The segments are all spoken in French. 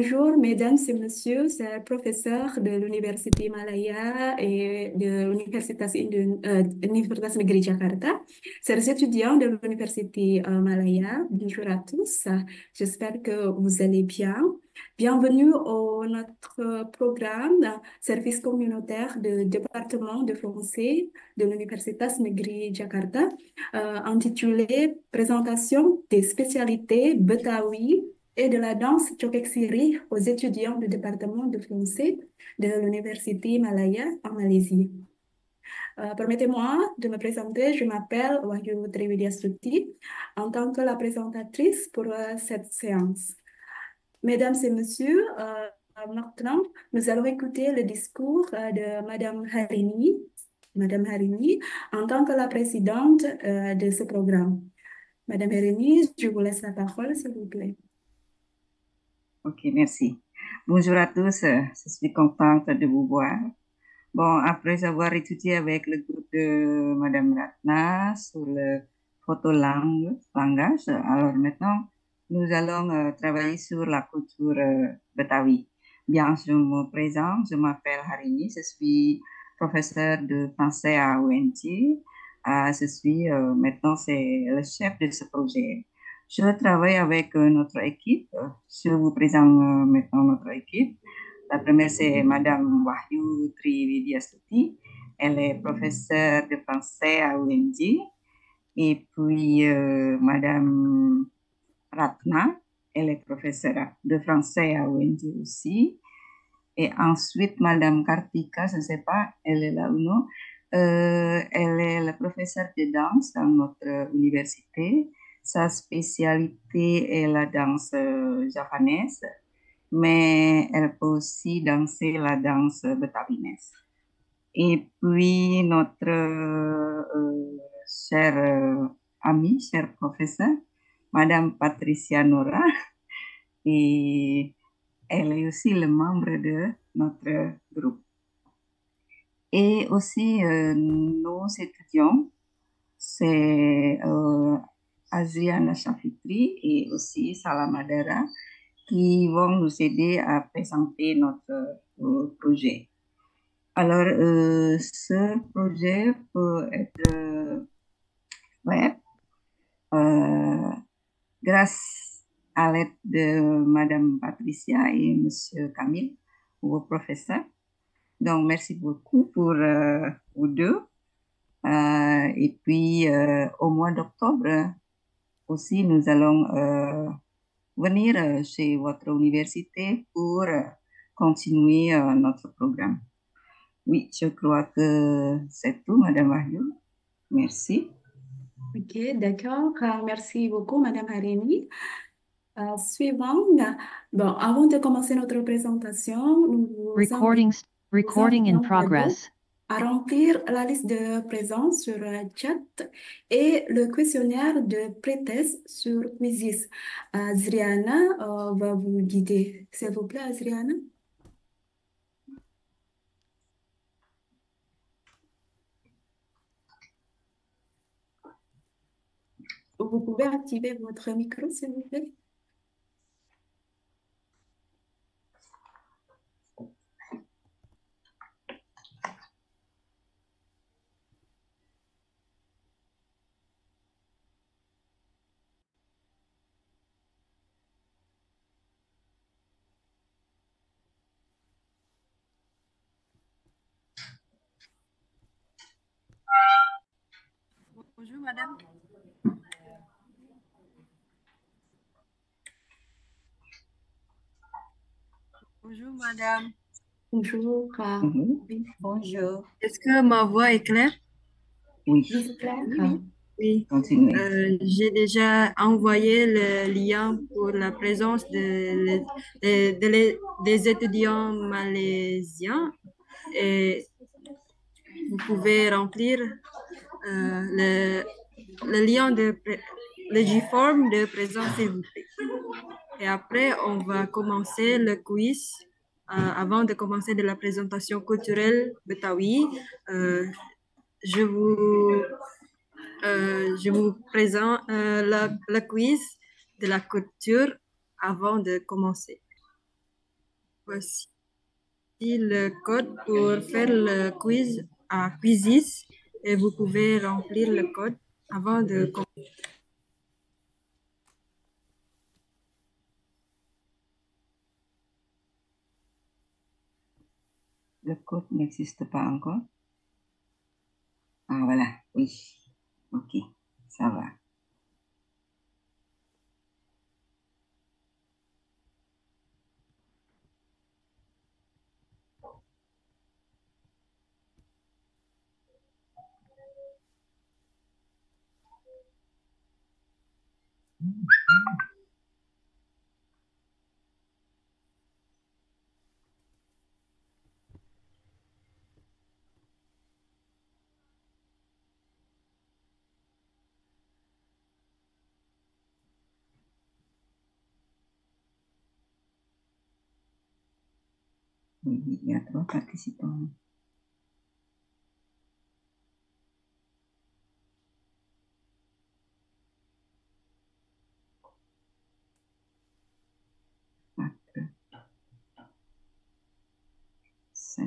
Bonjour, mesdames et messieurs, c'est le professeur de l'Université Malaya et de Universitas Negeri Jakarta. Chers étudiants de l'Université Malaya, bonjour à tous. J'espère que vous allez bien. Bienvenue au notre programme Service communautaire de département de français de l'Universitas Negeri Jakarta, intitulé Présentation des spécialités Betawi et de la danse Cokek Siri aux étudiants du département de français de l'Université Malaya en Malaisie. Permettez-moi de me présenter, je m'appelle Wahyu Triwidiastuti en tant que la présentatrice pour cette séance. Mesdames et messieurs, maintenant, nous allons écouter le discours de Madame Harini. Madame Harini, en tant que la présidente de ce programme. Madame Harini, je vous laisse la parole, s'il vous plaît. Ok, merci. Bonjour à tous, je suis contente de vous voir. Bon, après avoir étudié avec le groupe de Madame Ratna sur le langage, alors maintenant, nous allons travailler sur la culture Betawi. Bien, je me présente, je m'appelle Harini, je suis professeure de français à ONG. Je suis maintenant, c'est le chef de ce projet. Je travaille avec notre équipe. Je vous présente maintenant notre équipe. La première, c'est Madame Wahyu Triwidiastuti. Elle est professeure de français à ONG. Et puis, Madame Ratna, elle est professeure de français à ONG aussi. Et ensuite, Madame Kartika, je ne sais pas, elle est là ou non. Elle est la professeure de danse dans notre université. Sa spécialité est la danse javanaise, mais elle peut aussi danser la danse betawinaise. Et puis notre chère amie, chère professeure, Madame Patricia Nora, et elle est aussi le membre de notre groupe. Et aussi nos étudiants, c'est Aziana Shafitri et aussi Salamadara, qui vont nous aider à présenter notre projet. Alors, ce projet peut être web grâce à l'aide de Madame Patricia et Monsieur Camille, vos professeurs. Donc, merci beaucoup pour vous deux. Et puis, au mois d'octobre aussi, nous allons venir chez votre université pour continuer notre programme. Oui, je crois que c'est tout, Madame Wahyu. Merci. Ok, d'accord. Merci beaucoup, Madame Harini. Suivant, bon, avant de commencer notre présentation, nous vous Recording in invitons progress. à remplir la liste de présence sur chat et le questionnaire de pré-test sur Quizzes. Azriana va vous guider. S'il vous plaît, Azriana. Vous pouvez activer votre micro, s'il vous plaît. Bonjour madame. Bonjour madame. Bonjour. Oui. Bonjour. Est-ce que ma voix est claire? Oui. Oui. Continuez. J'ai déjà envoyé le lien pour la présence des étudiants malaisiens et vous pouvez remplir le lien le J-form de présence s'il vous plaît. Et après, on va commencer le quiz. Avant de commencer de la présentation culturelle Betawi, je vous présente le quiz de la culture avant de commencer. Voici le code pour faire le quiz à Quizzes et vous pouvez remplir le code avant de commencer. Le code n'existe pas encore. Ah, voilà, oui. Ok, ça va. Oui, il y a 3 participants. Quatre, 5,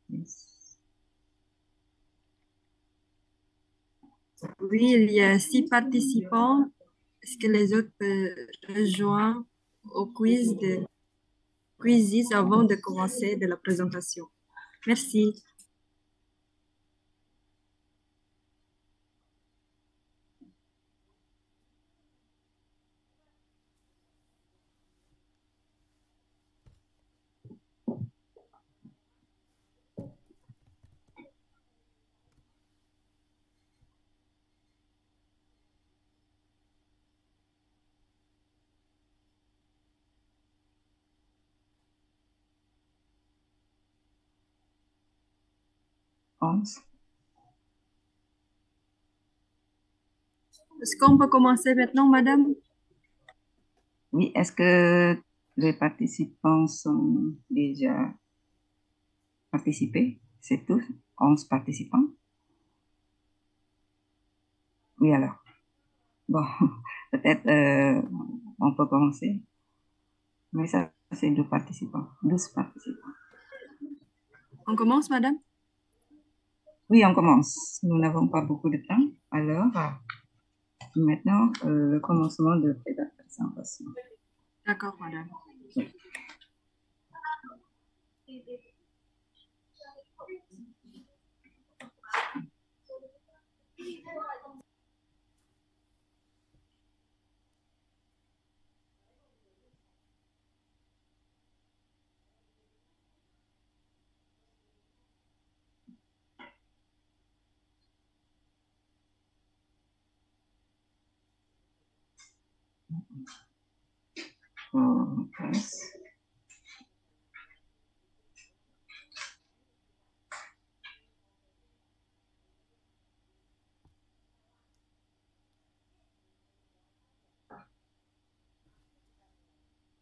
6. Oui, il y a 6 participants. Est-ce que les autres peuvent rejoindre au quiz de Quizzes avant de commencer de la présentation? Merci. Onze. Est-ce qu'on peut commencer maintenant, madame? Oui, est-ce que les participants sont déjà participés? C'est tous? 11 participants? Oui, alors. Bon, peut-être on peut commencer. Mais ça, c'est 2 participants, 12 participants. On commence, madame? Oui, on commence. Nous n'avons pas beaucoup de temps. Alors, maintenant, le commencement de la présentation. D'accord, madame. On passe.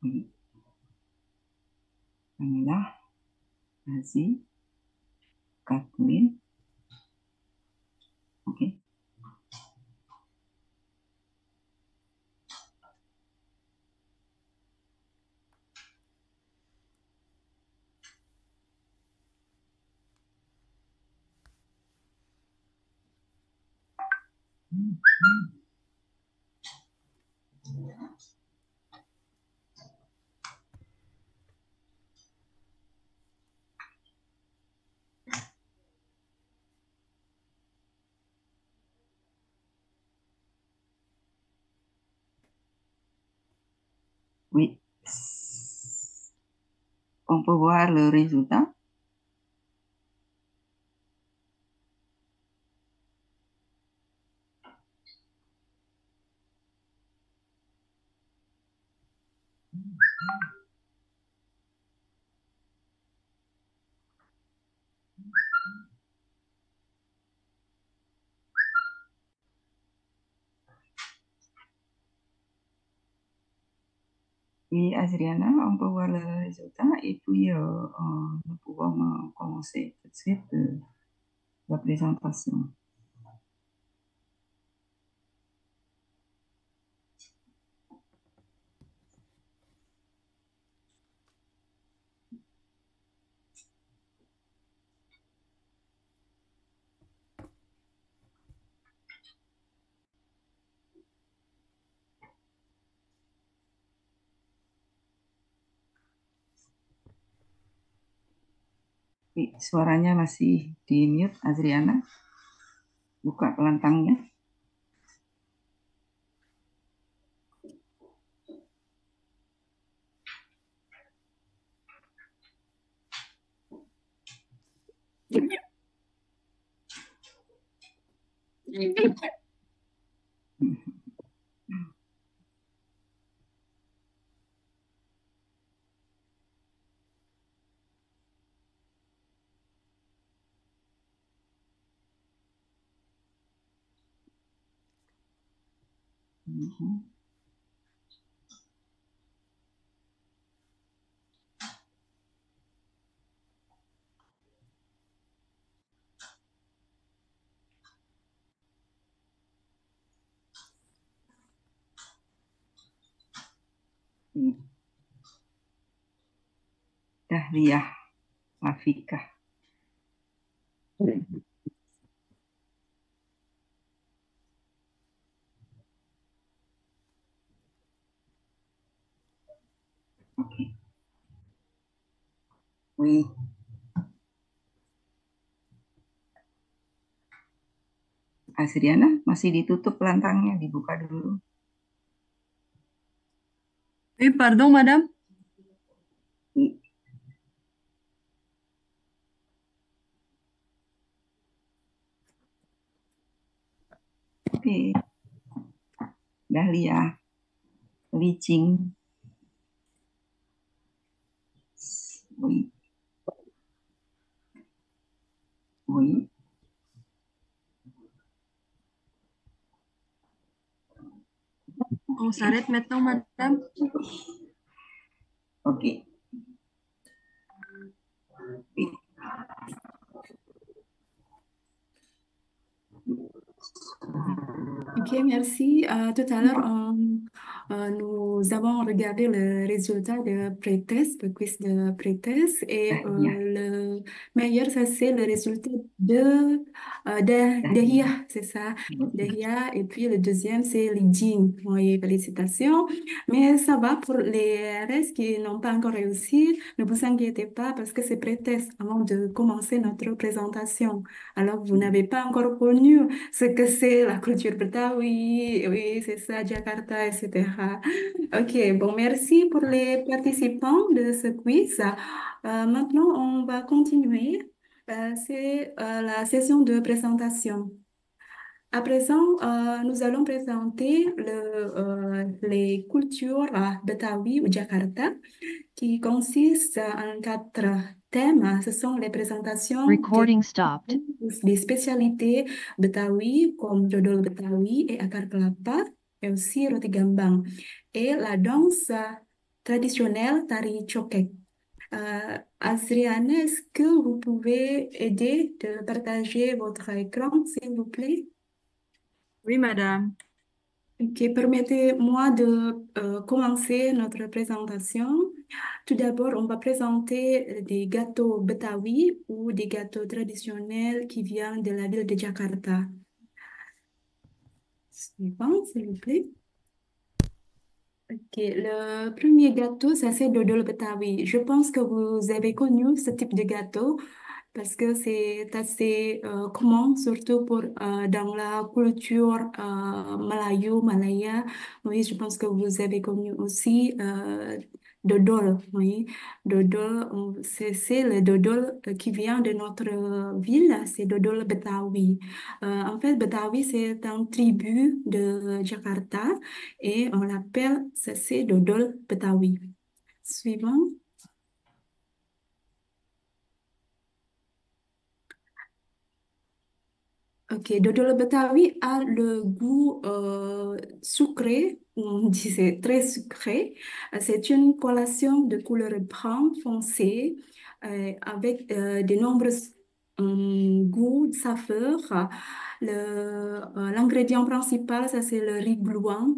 Oui. On est là. Vas-y. 4000. OK. Oui. On peut voir le résultat. Oui, Adriana, on peut voir le résultat et puis nous pouvons commencer tout de suite la présentation. Suaranya masih di mute, Azriana. Buka kelantangnya. Dahliah Afikah. Oke. Wih. Azriana masih ditutup kelantangnya, dibuka dulu. Oui, pardon, madame. Oke. Dahlia, Licing. Oui. Oui. On s'arrête maintenant, madame. Oke. Ok, merci. Tout à l'heure, nous avons regardé le résultat de pré-test, le quiz de pré-test, et le meilleur, ça c'est le résultat de Dahlia, c'est ça, Dahlia, et puis le deuxième, c'est Li Jing. Oui, félicitations. Mais ça va pour les restes qui n'ont pas encore réussi, ne vous inquiétez pas parce que c'est pré-test avant de commencer notre présentation. Alors, vous n'avez pas encore connu ce que c'est la culture Betawi, oui, c'est ça, Jakarta, etc. Ok, bon, merci pour les participants de ce quiz. Maintenant, on va continuer. C'est la session de présentation. À présent, nous allons présenter les cultures Betawi ou Jakarta qui consistent en 4 thèmes. Ce sont les présentations Recording stopped. des spécialités Betawi comme Dodol Betawi et Akar Kelapa et aussi Roti Gambang. Et la danse traditionnelle Tari Cokek. Azriane, est-ce que vous pouvez aider de partager votre écran, s'il vous plaît? Oui, madame. Ok, permettez-moi de commencer notre présentation. Tout d'abord, on va présenter des gâteaux Betawi ou des gâteaux traditionnels qui viennent de la ville de Jakarta. Suivant, s'il vous plaît. Ok, le premier gâteau, ça c'est Dodol Betawi. Je pense que vous avez connu ce type de gâteau parce que c'est assez commun, surtout pour dans la culture Malayu, Malaya. Oui, je pense que vous avez connu aussi dodol. Oui, dodol, c'est le dodol qui vient de notre ville, c'est dodol Betawi. En fait, Betawi, c'est un tribu de Jakarta et on l'appelle, ça c'est dodol Betawi. Suivant. Ok, dodol Betawi a le goût sucré, on dit c'est très sucré. C'est une collation de couleur brun foncé avec de nombreux goûts, saveurs. L'ingrédient principal, ça c'est le riz blanc.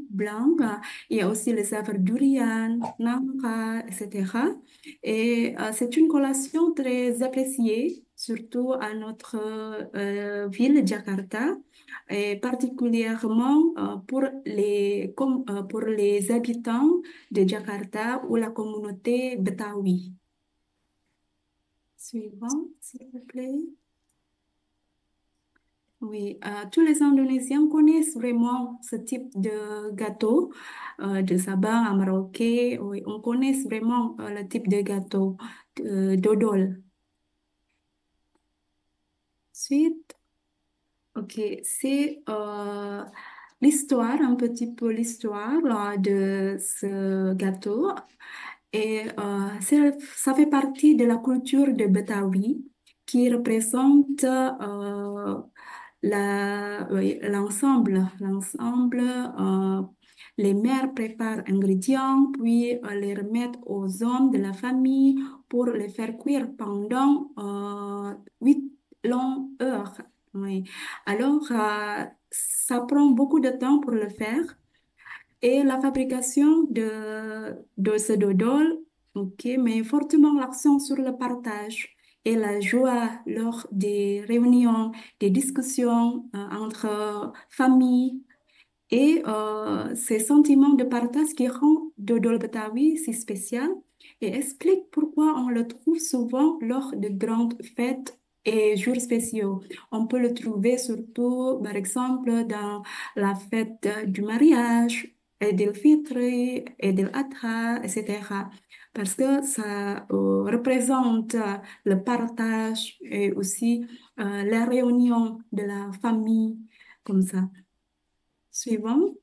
Il y a aussi les saveurs durian, nangka, etc. Et c'est une collation très appréciée, surtout à notre ville, Jakarta, et particulièrement pour les habitants de Jakarta ou la communauté Betawi. Suivant, s'il vous plaît. Oui, tous les Indonésiens connaissent vraiment ce type de gâteau, de Sabang à Merauke. Oui, on connaît vraiment le type de gâteau, dodol. Ensuite, ok, c'est l'histoire, un petit peu l'histoire là, de ce gâteau. Et ça fait partie de la culture de Betawi qui représente oui, l'ensemble. Les mères préparent ingrédients, puis les remettent aux hommes de la famille pour les faire cuire pendant 8 longues heures. Oui. Alors, ça prend beaucoup de temps pour le faire. Et la fabrication de ce dodol, ok, met fortement l'accent sur le partage et la joie lors des réunions, des discussions entre familles et ces sentiments de partage qui rend Dodol Betawi si spécial et explique pourquoi on le trouve souvent lors de grandes fêtes et jours spéciaux. On peut le trouver surtout, par exemple, dans la fête du mariage, Eid el-Fitr, Eid el-Adha, etc. Parce que ça représente le partage et aussi la réunion de la famille, comme ça. Suivant.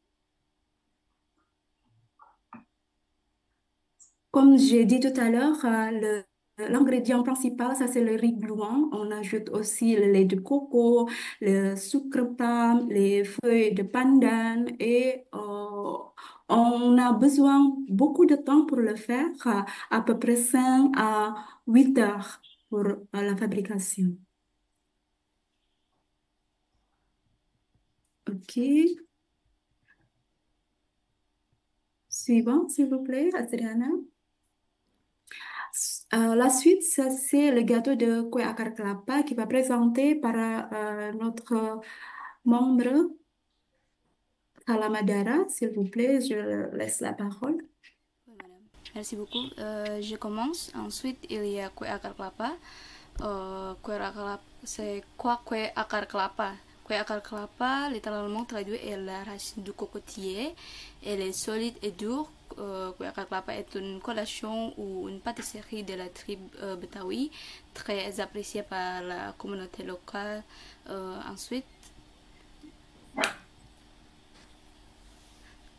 Comme j'ai dit tout à l'heure, l'ingrédient principal, ça c'est le riz glouan. On ajoute aussi le lait de coco, le sucre palme, les feuilles de pandan et on a besoin beaucoup de temps pour le faire, à peu près 5 à 8 heures pour la fabrication. OK. Suivant, s'il vous plaît, Adriana. La suite, ça, c'est le gâteau de kue akar kelapa qui va présenter par notre membre Kalamadara. S'il vous plaît, je laisse la parole. Oui, madame. Merci beaucoup. Je commence. Ensuite, il y a kue akar kelapa. Kue akar kelapa, c'est quoi kue akar kelapa? Kue akar kelapa, littéralement traduit, est la racine du cocotier. Elle est solide et dure. Kue akar kelapa est une collation ou une pâtisserie de la tribu Betawi, très appréciée par la communauté locale. Ensuite,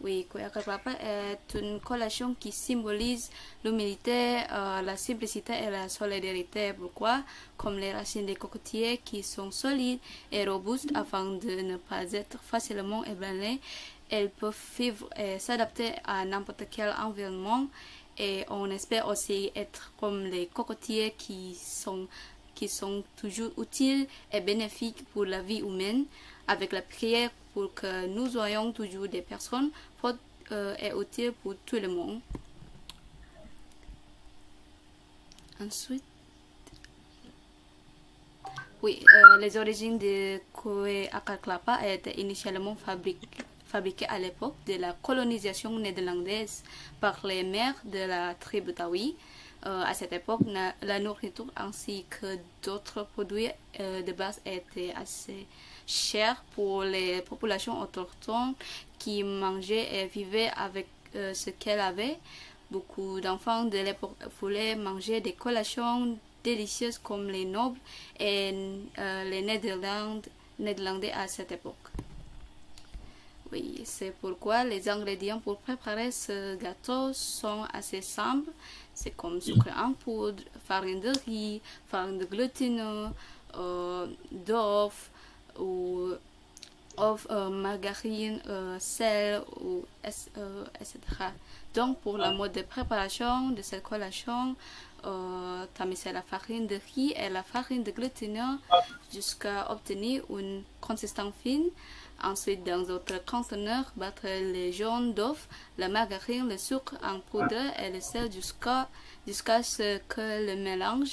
oui, kue akar kelapa est une collation qui symbolise l'humilité, la simplicité et la solidarité. Pourquoi? Comme les racines des cocotiers qui sont solides et robustes afin de ne pas être facilement ébranlées, elles peuvent vivre et s'adapter à n'importe quel environnement. Et on espère aussi être comme les cocotiers qui sont toujours utiles et bénéfiques pour la vie humaine, avec la prière pour que nous soyons toujours des personnes fortes et utiles pour tout le monde. Ensuite, oui, les origines de kue akar kelapa étaient initialement fabriquées à l'époque de la colonisation néerlandaise par les mères de la tribu Betawi. À cette époque, la nourriture ainsi que d'autres produits de base étaient assez chers pour les populations autochtones qui mangeaient et vivaient avec ce qu'elles avaient. Beaucoup d'enfants de l'époque voulaient manger des collations délicieuses comme les nobles et les Néerlandais à cette époque. Oui, c'est pourquoi les ingrédients pour préparer ce gâteau sont assez simples. C'est comme sucre en poudre, farine de riz, farine de glutineux, d'œuf, ou margarine, sel, etc. Donc, pour le mode de préparation de cette collation, tamiser la farine de riz et la farine de glutineux jusqu'à obtenir une consistance fine. Ensuite, dans d'autres conteneurs, battre les jaunes d'œuf, la margarine, le sucre en poudre et le sel jusqu'à ce que le mélange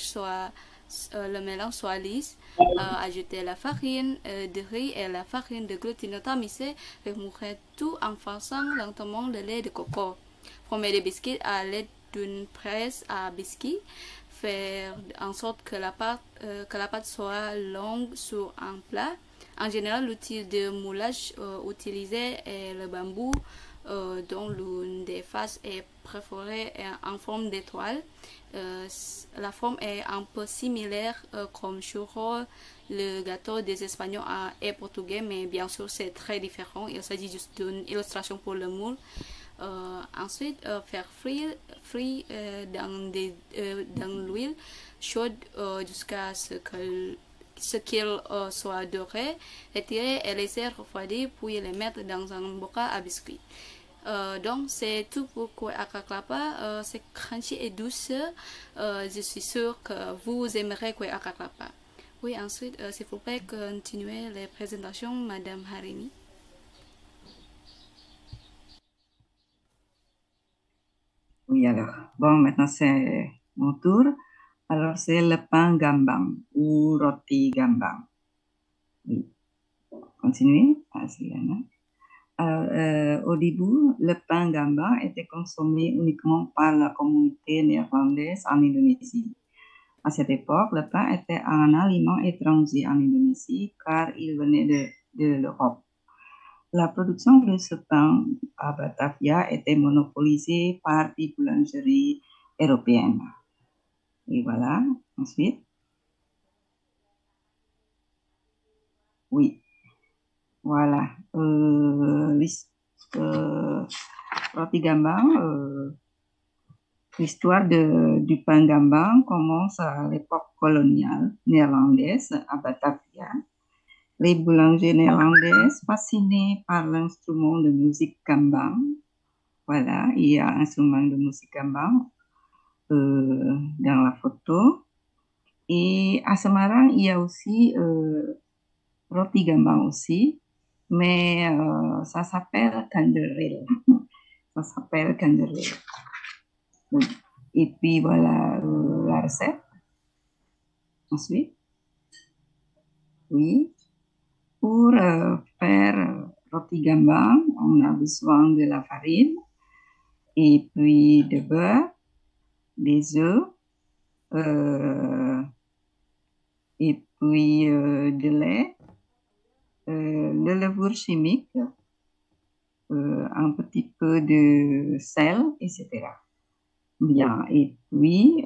soit lisse. Ajouter la farine de riz et la farine de glutineux tamisée, remuer tout en versant lentement le lait de coco. Former les biscuits à l'aide d'une presse à biscuits. faire en sorte que que la pâte soit longue sur un plat. En général, l'outil de moulage utilisé est le bambou, dont l'une des faces est perforée en forme d'étoile. La forme est un peu similaire comme churro, le gâteau des Espagnols et portugais, mais bien sûr c'est très différent. Il s'agit juste d'une illustration pour le moule. Ensuite, faire frire dans l'huile chaude jusqu'à ce qu'il soit doré, retirer et laisser refroidir, puis les mettre dans un bocal à biscuits. Donc c'est tout pour kue akar kelapa. C'est crunchy et douce. Je suis sûre que vous aimerez kue akar kelapa. Oui, ensuite, s'il vous plaît, continuez les présentations, Madame Harini. Oui, alors, bon, maintenant c'est mon tour. Alors, c'est le pain gambang ou roti gambang. Oui, continuez. Alors, au début, le pain gambang était consommé uniquement par la communauté néerlandaise en Indonésie. À cette époque, le pain était un aliment étranger en Indonésie car il venait de l'Europe. La production de ce pain à Batavia était monopolisée par des boulangeries européennes. Et voilà, ensuite. Oui, voilà. Roti gambang, l'histoire du pain gambang commence à l'époque coloniale néerlandaise à Batavia. Les boulangers néerlandaises, fascinés par l'instrument de musique gambang, voilà, il y a un instrument de musique gambang dans la photo. Et à Semarang, il y a aussi roti gambang aussi, mais ça s'appelle kanderil. Ça s'appelle kanderil. Oui. Et puis voilà la recette. Ensuite, oui. Pour faire roti gambang, on a besoin de la farine et puis de beurre, des œufs et puis de lait, le levure chimique, un petit peu de sel, etc. Bien, et puis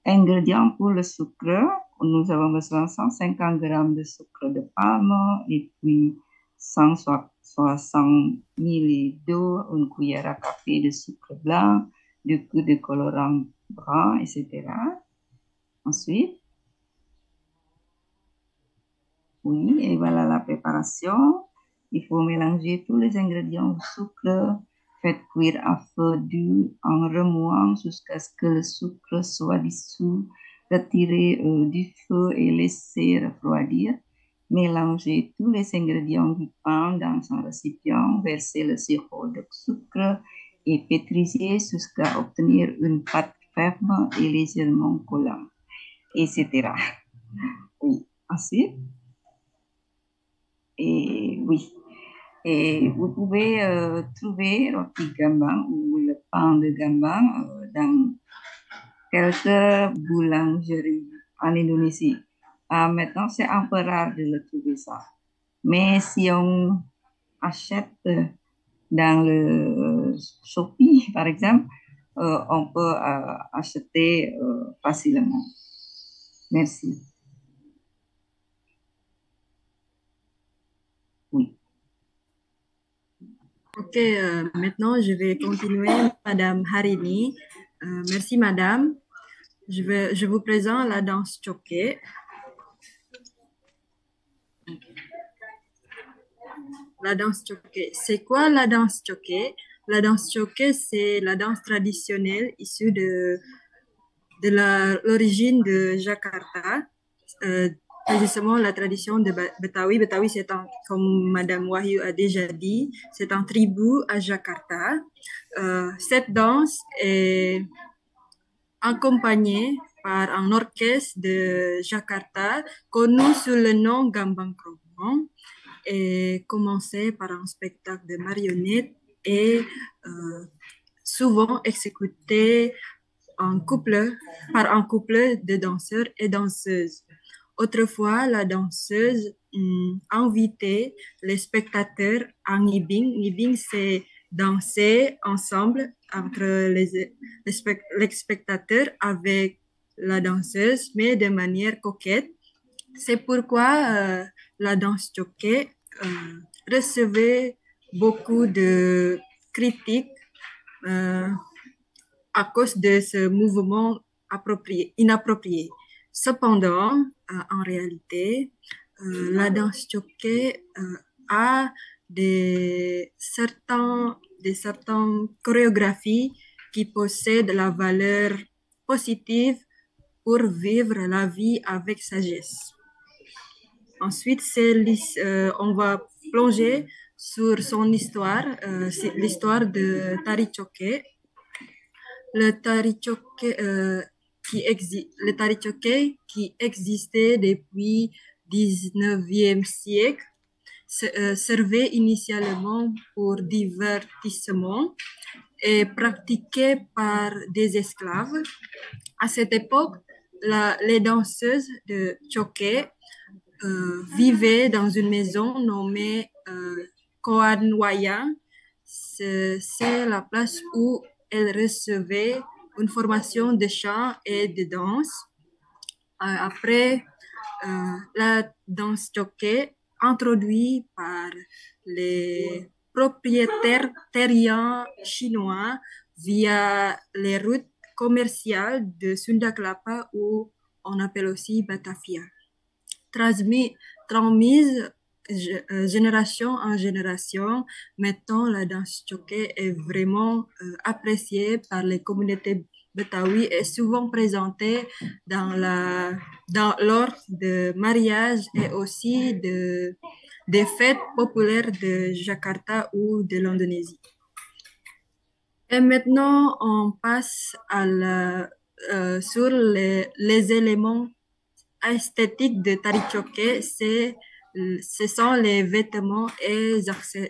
ingrédients pour le sucre. Nous avons besoin de 150 g de sucre de palme et puis 160 ml d'eau, une cuillère à café de sucre blanc, 2 coups de colorant brun, etc. Ensuite, oui, et voilà la préparation. Il faut mélanger tous les ingrédients au sucre. Faites cuire à feu doux en remuant jusqu'à ce que le sucre soit dissous. Retirez du feu et laissez refroidir. Mélangez tous les ingrédients du pain dans un récipient. Versez le sirop de sucre et pétrisez jusqu'à obtenir une pâte ferme et légèrement collante, etc. Oui, ensuite. Et oui. Et vous pouvez trouver roti gambang ou le pain de gambang dans quelques boulangeries en Indonésie. Maintenant, c'est un peu rare de le trouver ça. Mais si on achète dans le Shopee, par exemple, on peut acheter facilement. Merci. Oui. Ok, maintenant je vais continuer, Madame Harini. Merci, Madame. Je vous présente la danse choquée. La danse choquée. C'est quoi la danse choquée? La danse choquée, c'est la danse traditionnelle issue de l'origine de Jakarta. Justement, la tradition de Betawi. Betawi, c'est comme Madame Wahyu a déjà dit, c'est un tribu à Jakarta. Cette danse est accompagnée par un orchestre de Jakarta connu sous le nom Gambang Kromong et commencé par un spectacle de marionnettes et souvent exécuté par un couple de danseurs et danseuses. Autrefois, la danseuse invitait les spectateurs en Nibing. Nibing, c'est danser ensemble entre les spectateurs avec la danseuse, mais de manière coquette. C'est pourquoi la danse choquée recevait beaucoup de critiques à cause de ce mouvement inapproprié. Cependant, en réalité, la danse choquée a certaines chorégraphies qui possèdent la valeur positive pour vivre la vie avec sagesse. Ensuite, on va plonger sur son histoire, c'est l'histoire de Tari Choquée. Le Tari Choquée qui existait depuis le 19e siècle servait initialement pour divertissement et pratiqué par des esclaves. À cette époque, les danseuses de Choquée vivaient dans une maison nommée Koanwaya. C'est la place où elles recevaient une formation de chant et de danse. Après, la danse choquée, introduite par les propriétaires terriens chinois via les routes commerciales de Sunda Kelapa, ou on appelle aussi Batavia. Transmise génération en génération, maintenant la danse choquée est vraiment appréciée par les communautés betawi et souvent présentée lors de mariages et aussi des fêtes populaires de Jakarta ou de l'Indonésie. Et maintenant, on passe sur les éléments esthétiques de Tari Choquée. Ce sont les vêtements et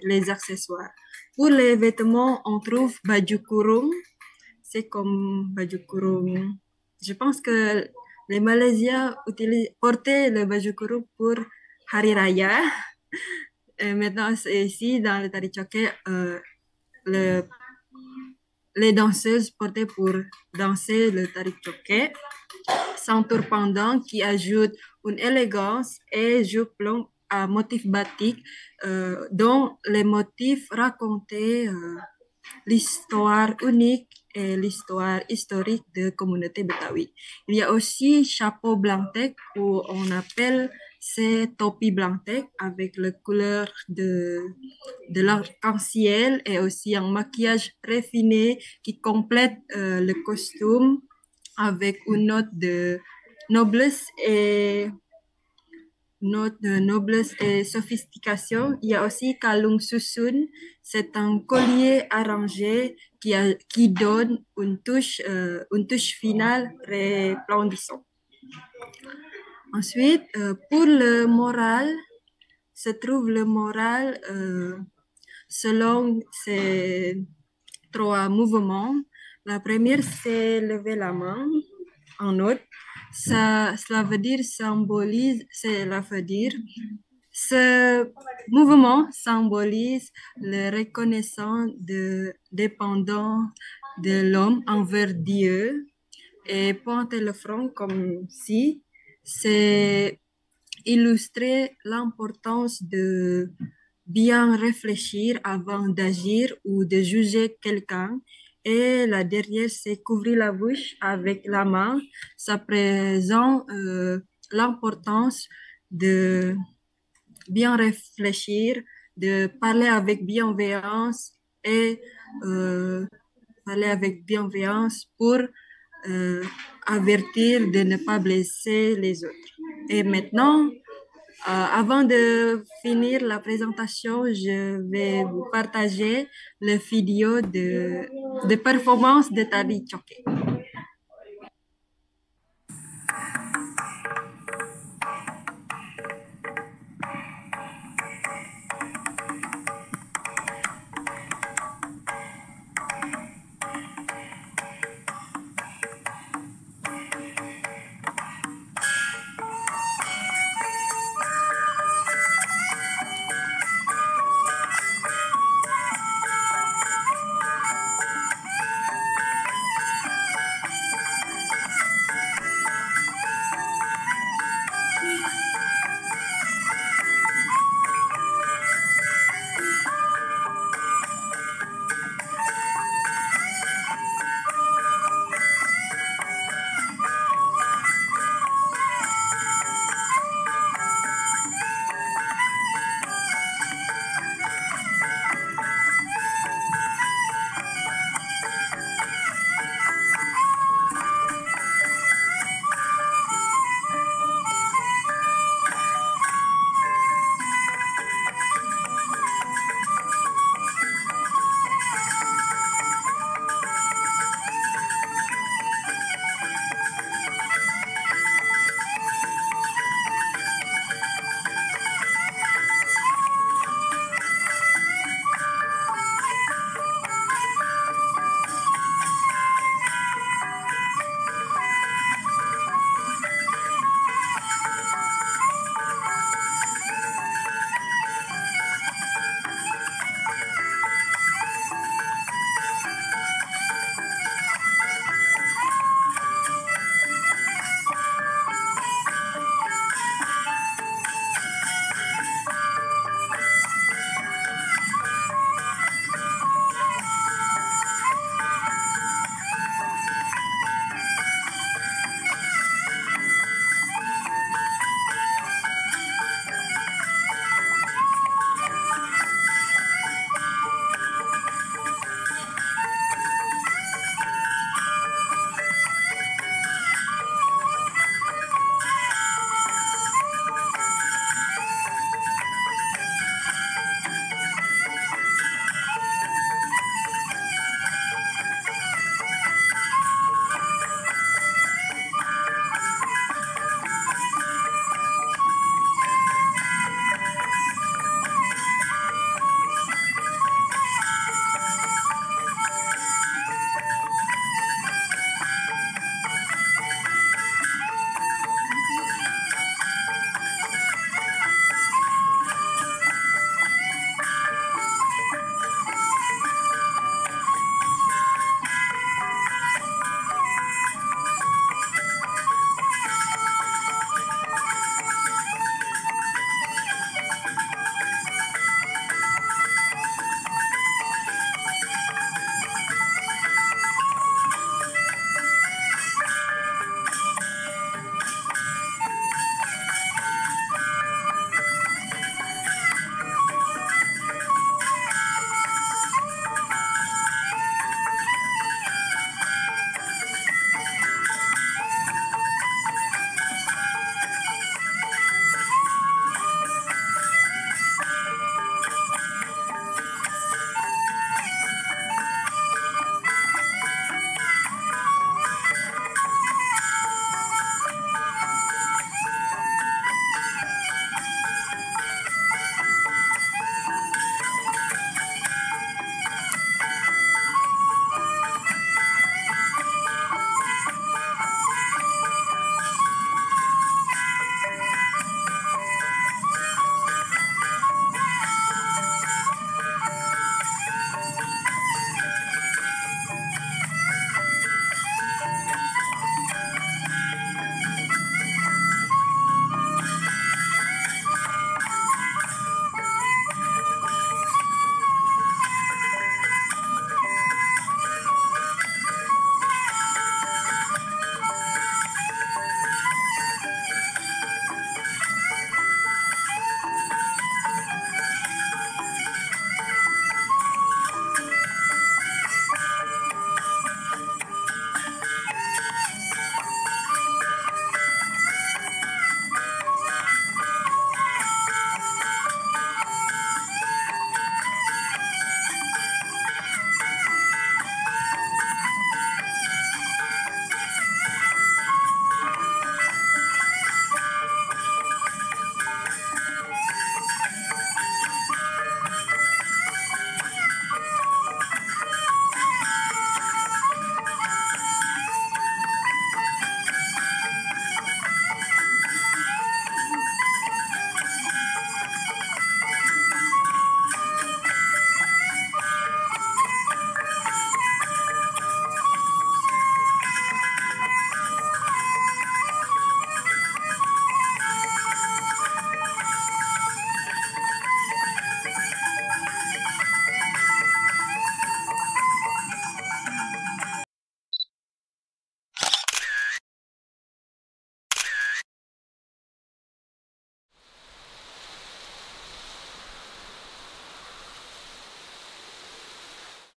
les accessoires. Pour les vêtements, on trouve baju kurung. C'est comme baju kurung. Je pense que les Malaisiens portaient le baju kurung pour Hari Raya. Et maintenant, ici, dans le Tari Choquée, les danseuses portaient pour danser le Tari Choquée. Ceinture pendant qui ajoute une élégance et jupe longue à motif batik dont les motifs racontaient l'histoire unique et l'histoire historique de la communauté betawi. Il y a aussi chapeau blanc-tec, où on appelle ces topi blanc-tec avec la couleur de l'arc-en-ciel et aussi un maquillage raffiné qui complète le costume avec une note de noblesse et sophistication. Il y a aussi kalung susun, c'est un collier arrangé qui donne une touche finale resplendissante. Ensuite, pour le moral, se trouve le moral selon ces 3 mouvements. La première, c'est lever la main en note. Cela veut dire ce mouvement symbolise la reconnaissance dépendant de l'homme envers Dieu, et pointer le front comme si, c'est illustrer l'importance de bien réfléchir avant d'agir ou de juger quelqu'un. Et la dernière, c'est couvrir la bouche avec la main. Ça présente l'importance de bien réfléchir, de parler avec bienveillance pour avertir de ne pas blesser les autres. Et maintenant, avant de finir la présentation, je vais vous partager le vidéo de performance de Tari Choquée.